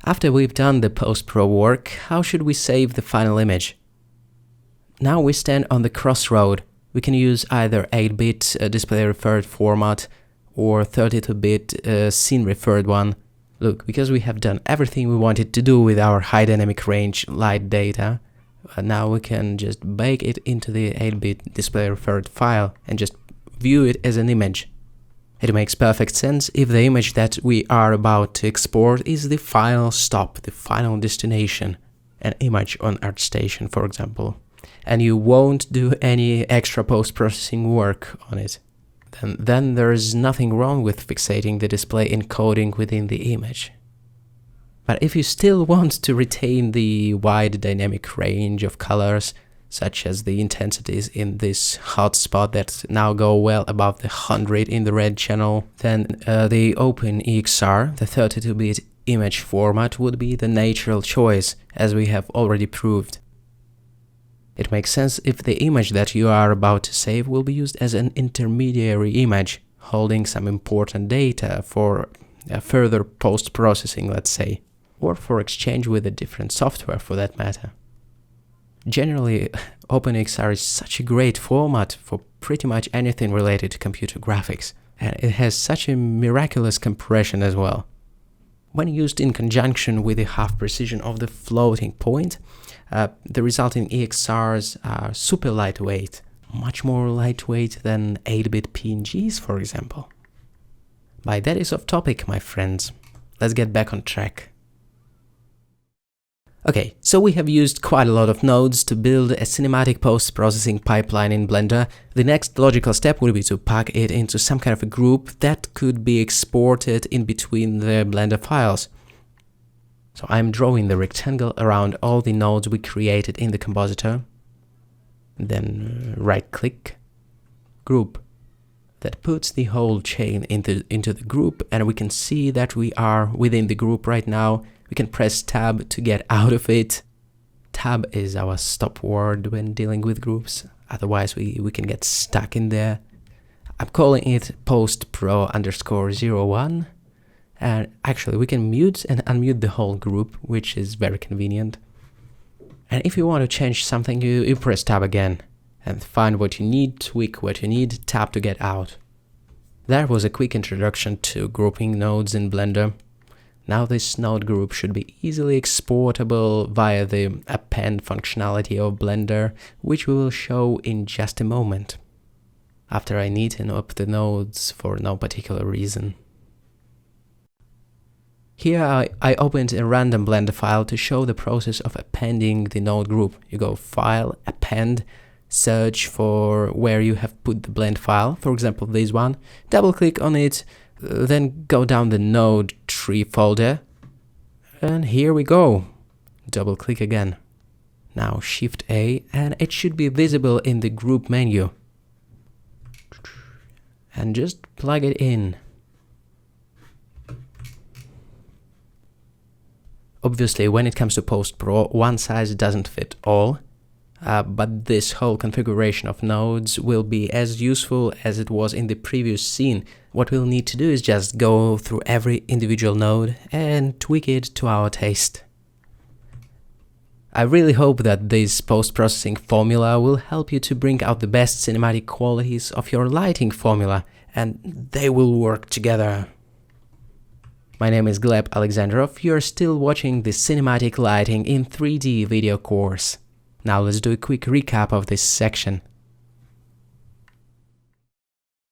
After we've done the post-pro work, how should we save the final image? Now we stand on the crossroad. We can use either 8-bit display-referred format or 32-bit scene-referred one. Look, because we have done everything we wanted to do with our high dynamic range light data, now we can just bake it into the 8-bit display-referred file and just view it as an image. It makes perfect sense if the image that we are about to export is the final stop, the final destination, an image on ArtStation, for example, and you won't do any extra post-processing work on it. Then there is nothing wrong with fixating the display encoding within the image. But if you still want to retain the wide dynamic range of colors, such as the intensities in this hotspot that now go well above the 100 in the red channel, then the OpenEXR, the 32-bit image format, would be the natural choice, as we have already proved. It makes sense if the image that you are about to save will be used as an intermediary image, holding some important data for further post-processing, let's say, or for exchange with a different software for that matter. Generally, OpenEXR is such a great format for pretty much anything related to computer graphics, and it has such a miraculous compression as well. When used in conjunction with the half precision of the floating point, the resulting EXRs are super lightweight, much more lightweight than 8-bit PNGs, for example. But that is off topic, my friends. Let's get back on track. Okay, so we have used quite a lot of nodes to build a cinematic post-processing pipeline in Blender. The next logical step would be to pack it into some kind of a group that could be exported in between the Blender files. So I'm drawing the rectangle around all the nodes we created in the compositor. Then right-click, group. That puts the whole chain into the group, and we can see that we are within the group right now. We can press Tab to get out of it. Tab is our stop word when dealing with groups, otherwise we can get stuck in there. I'm calling it postpro_01, and actually we can mute and unmute the whole group, which is very convenient. And if you want to change something, you press Tab again, and find what you need, tweak what you need, Tab to get out. That was a quick introduction to grouping nodes in Blender. Now this node group should be easily exportable via the append functionality of Blender, which we will show in just a moment, after I neaten up the nodes for no particular reason. Here I opened a random Blender file to show the process of appending the node group. You go File, Append, search for where you have put the blend file, for example this one, double click on it, then go down the node tree folder, and here we go. Double click again. Now Shift A, and it should be visible in the group menu. And just plug it in. Obviously, when it comes to post-pro, one size doesn't fit all. But this whole configuration of nodes will be as useful as it was in the previous scene. What we'll need to do is just go through every individual node and tweak it to our taste. I really hope that this post-processing formula will help you to bring out the best cinematic qualities of your lighting formula, and they will work together. My name is Gleb Alexandrov. You're still watching the Cinematic Lighting in 3D video course. Now let's do a quick recap of this section.